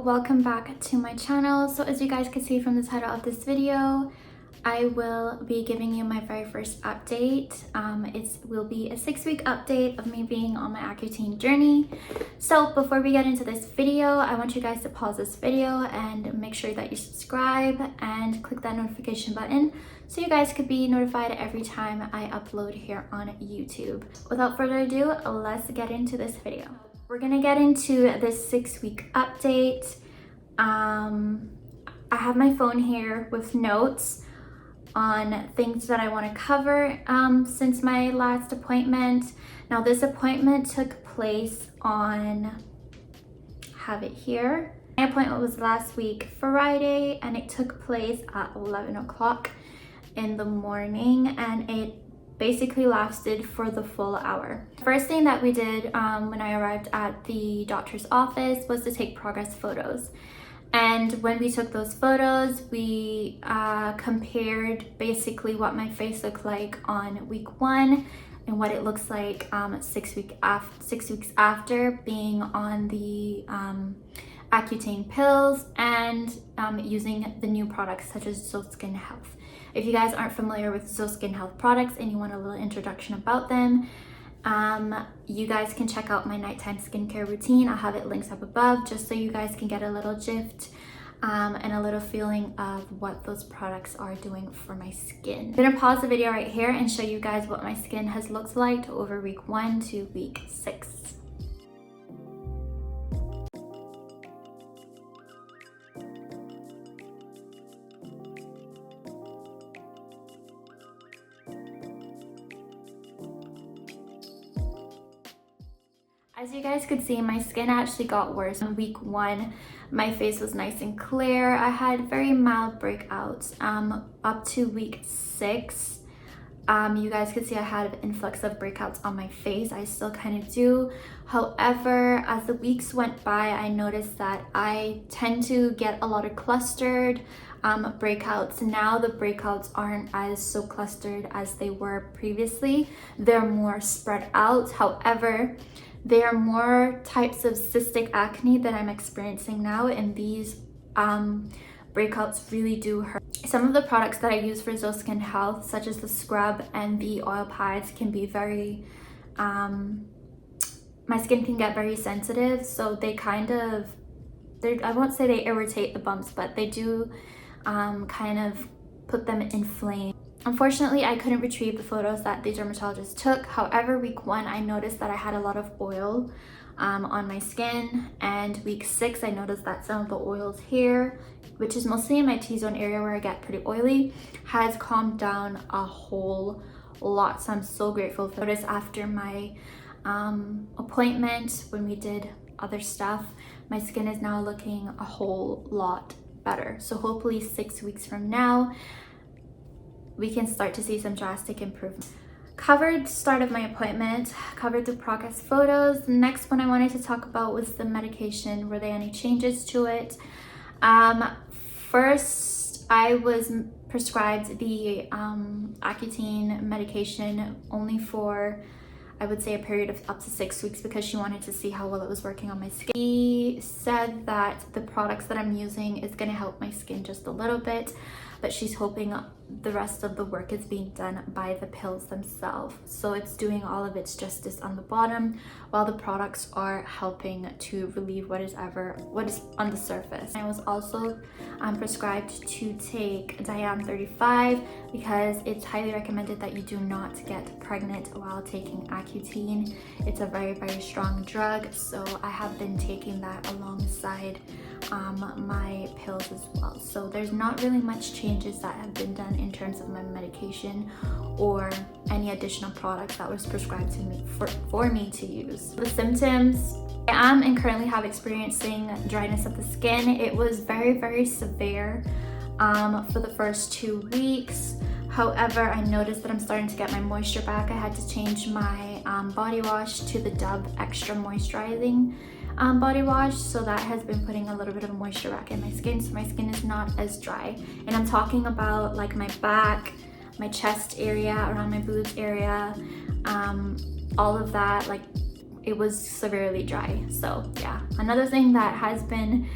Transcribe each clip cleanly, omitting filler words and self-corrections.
welcome back to my channel. So as you guys can see from the title of this video, I will be giving you my very first update. It will be a 6-week update of me being on my Accutane journey. So before we get into this video, I want you guys to pause this video and make sure that you subscribe and click that notification button so you guys could be notified every time I upload here on YouTube. Without further ado, let's get into this video. We're gonna get into this 6-week update. I have my phone here with notes on things that I want to cover since my last appointment. Now this appointment took place on, have it here. My appointment was last week Friday and it took place at 11 o'clock in the morning and it basically lasted for the full hour. The first thing that we did when I arrived at the doctor's office was to take progress photos. And when we took those photos, we compared basically what my face looked like on week 1 and what it looks like 6 weeks after being on the Accutane pills and using the new products such as Skin Health. If you guys aren't familiar with Skin Health products and you want a little introduction about them, you guys can check out my nighttime skincare routine. I'll have it linked up above just so you guys can get a little gist and a little feeling of what those products are doing for my skin. I'm gonna pause the video right here and show you guys what my skin has looked like over week 1 to week 6. As you guys could see, my skin actually got worse. In week 1, my face was nice and clear. I had very mild breakouts. Up to week 6, you guys could see I had an influx of breakouts on my face. I still kind of do. However, as the weeks went by, I noticed that I tend to get a lot of clustered breakouts. Now the breakouts aren't as so clustered as they were previously. They're more spread out. However, there are more types of cystic acne that I'm experiencing now, and these breakouts really do hurt. Some of the products that I use for Skin Health, such as the scrub and the oil pads, can be very, my skin can get very sensitive, so they kind of, I won't say they irritate the bumps, but they do kind of put them inflamed. Unfortunately, I couldn't retrieve the photos that the dermatologist took. However, week 1, I noticed that I had a lot of oil on my skin, and week 6, I noticed that some of the oils here, which is mostly in my T-zone area where I get pretty oily, has calmed down a whole lot. So I'm so grateful for this. After my appointment, when we did other stuff, my skin is now looking a whole lot better. So hopefully 6 weeks from now, we can start to see some drastic improvements. Covered start of my appointment, covered the progress photos. The next one I wanted to talk about was the medication. Were there any changes to it? First, I was prescribed the Accutane medication only for, I would say, a period of up to 6 weeks because she wanted to see how well it was working on my skin. She said that the products that I'm using is going to help my skin just a little bit, but she's hoping the rest of the work is being done by the pills themselves. So it's doing all of its justice on the bottom while the products are helping to relieve what is on the surface. I was also prescribed to take Diam 35 because it's highly recommended that you do not get pregnant while taking Accutane. It's a very, very strong drug, so I have been taking that alongside my pills as well. So there's not really much changes that have been done in terms of my medication or any additional products that was prescribed to me for me to use. The symptoms, I am and currently have experiencing dryness of the skin. It was very, very severe for the first 2 weeks. However, I noticed that I'm starting to get my moisture back. I had to change my body wash to the Dove Extra Moisturizing body wash, so that has been putting a little bit of moisture back in my skin, so my skin is not as dry. And I'm talking about like my back, my chest area, around my boobs area, all of that, like it was severely dry. So yeah, another thing that has been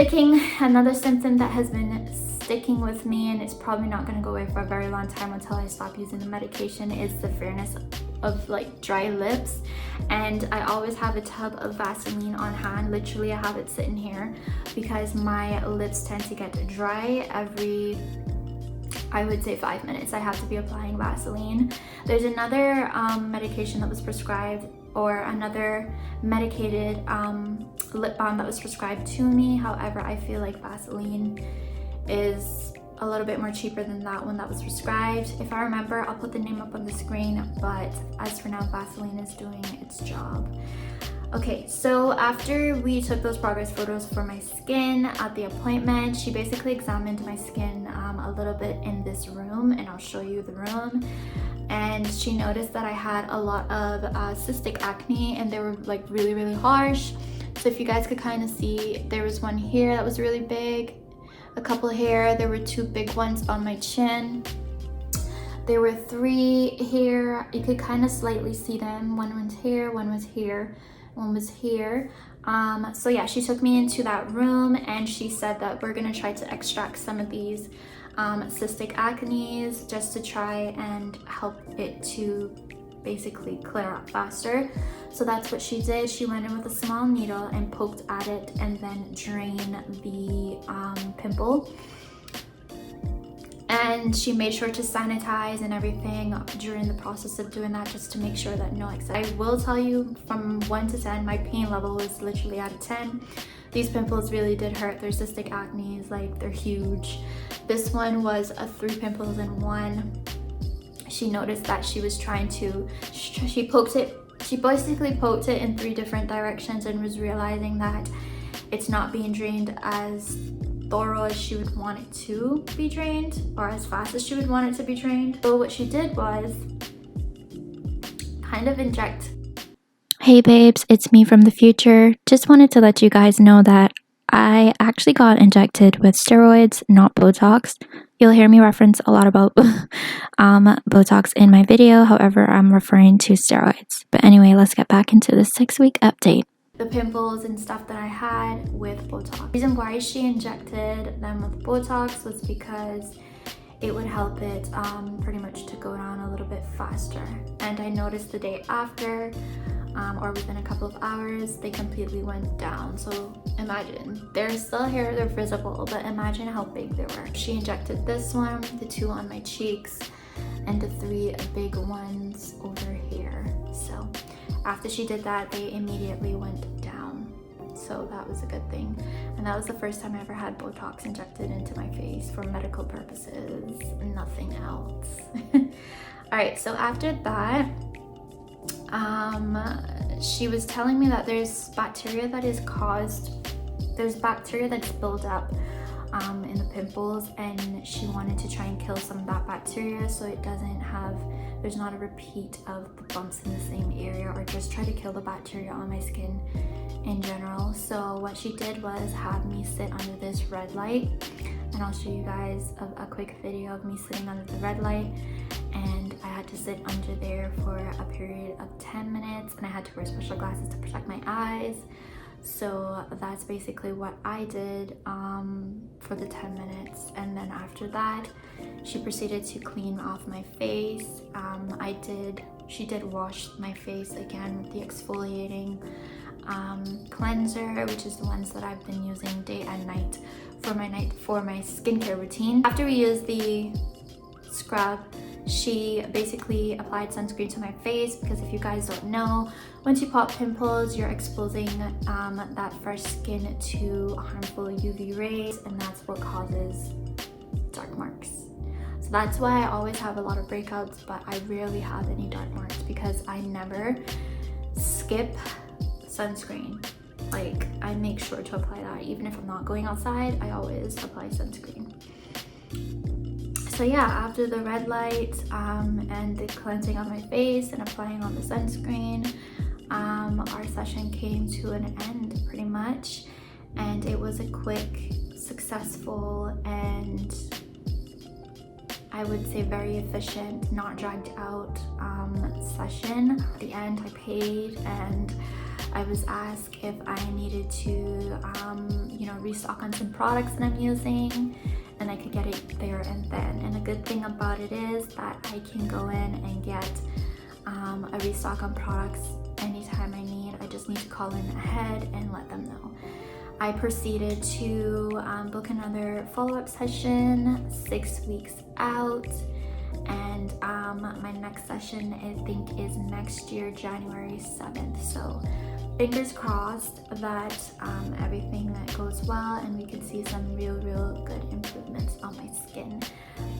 Another symptom that has been sticking with me, and it's probably not going to go away for a very long time until I stop using the medication, is the fearness of like dry lips. And I always have a tub of Vaseline on hand. Literally, I have it sitting here because my lips tend to get dry every, I would say, 5 minutes. I have to be applying Vaseline. There's another medication that was prescribed, or another medicated lip balm that was prescribed to me. However, I feel like Vaseline is a little bit more cheaper than that one that was prescribed. If I remember, I'll put the name up on the screen, but as for now, Vaseline is doing its job. Okay, so after we took those progress photos for my skin at the appointment, she basically examined my skin a little bit in this room, and I'll show you the room. And she noticed that I had a lot of cystic acne, and they were like really harsh. So if you guys could kind of see, there was one here that was really big, a couple here, there were 2 big ones on my chin, there were 3 here, you could kind of slightly see them. One was here, one was here, one was here. So yeah, she took me into that room and she said that we're gonna try to extract some of these cystic acnes just to try and help it to basically clear up faster. So that's what she did. She went in with a small needle and poked at it and then drained the pimple. And she made sure to sanitize and everything during the process of doing that, just to make sure that no excess. I will tell you, from 1 to 10, my pain level was literally out of 10. These pimples really did hurt. They're cystic acne, like they're huge. This one was 3 pimples in 1. She noticed that she was trying to, she basically poked it in 3 different directions and was realizing that it's not being drained as thorough as she would want it to be drained, or as fast as she would want it to be drained. So what she did was kind of inject. Hey babes, it's me from the future. Just wanted to let you guys know that I actually got injected with steroids, not Botox. You'll hear me reference a lot about Botox in my video. However, I'm referring to steroids. But anyway, let's get back into the 6-week update. The pimples and stuff that I had with Botox. The reason why she injected them with Botox was because it would help it pretty much to go down a little bit faster. And I noticed the day after, or within a couple of hours, they completely went down. So imagine, they're still here, they're visible, but imagine how big they were. She injected this one, the 2 on my cheeks, and the 3 big ones over here. So after she did that, they immediately went down. So that was a good thing. And that was the first time I ever had Botox injected into my face for medical purposes, nothing else. All right, so after that, she was telling me that there's bacteria that's built up in the pimples, and she wanted to try and kill some of that bacteria so it doesn't have, there's not a repeat of the bumps in the same area, or just try to kill the bacteria on my skin in general. So what she did was have me sit under this red light, and I'll show you guys a quick video of me sitting under the red light. And I had to sit under there for a period of 10 minutes, and I had to wear special glasses to protect my eyes. So that's basically what I did for the 10 minutes. And then after that, she proceeded to clean off my face. She did wash my face again with the exfoliating cleanser, which is the ones that I've been using day and night for my skincare routine. After we used the scrub, she basically applied sunscreen to my face, because if you guys don't know, once you pop pimples, you're exposing that fresh skin to harmful UV rays, and that's what causes dark marks. So that's why I always have a lot of breakouts, but I rarely have any dark marks, because I never skip sunscreen. Like, I make sure to apply that. Even if I'm not going outside, I always apply sunscreen. So yeah, after the red light and the cleansing of my face and applying on the sunscreen, our session came to an end pretty much. And it was a quick, successful, and I would say very efficient, not dragged out session. At the end, I paid, and I was asked if I needed to you know, restock on some products that I'm using, and I could get it there and then. And the good thing about it is that I can go in and get a restock on products anytime I need. I just need to call in ahead and let them know. I proceeded to book another follow-up session 6 weeks out, and my next session I think is next year, January 7th. So fingers crossed that everything that goes well and we can see some real good improvements on my skin.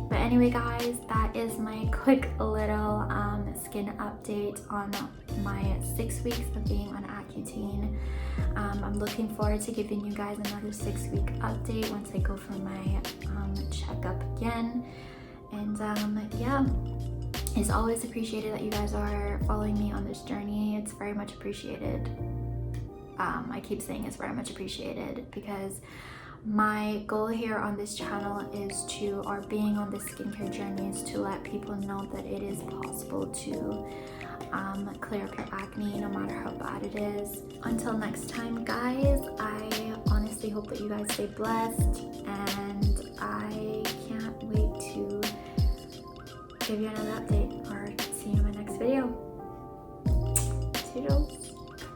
But anyway guys, that is my quick little skin update on my 6 weeks of being on Accutane. I'm looking forward to giving you guys another 6-week update once I go for my checkup again. And yeah, it's always appreciated that you guys are following me on this journey. It's very much appreciated. I keep saying it's very much appreciated because my goal here on this channel is to, or being on this skincare journey, is to let people know that it is possible to clear up your acne no matter how bad it is. Until next time guys, I honestly hope that you guys stay blessed, and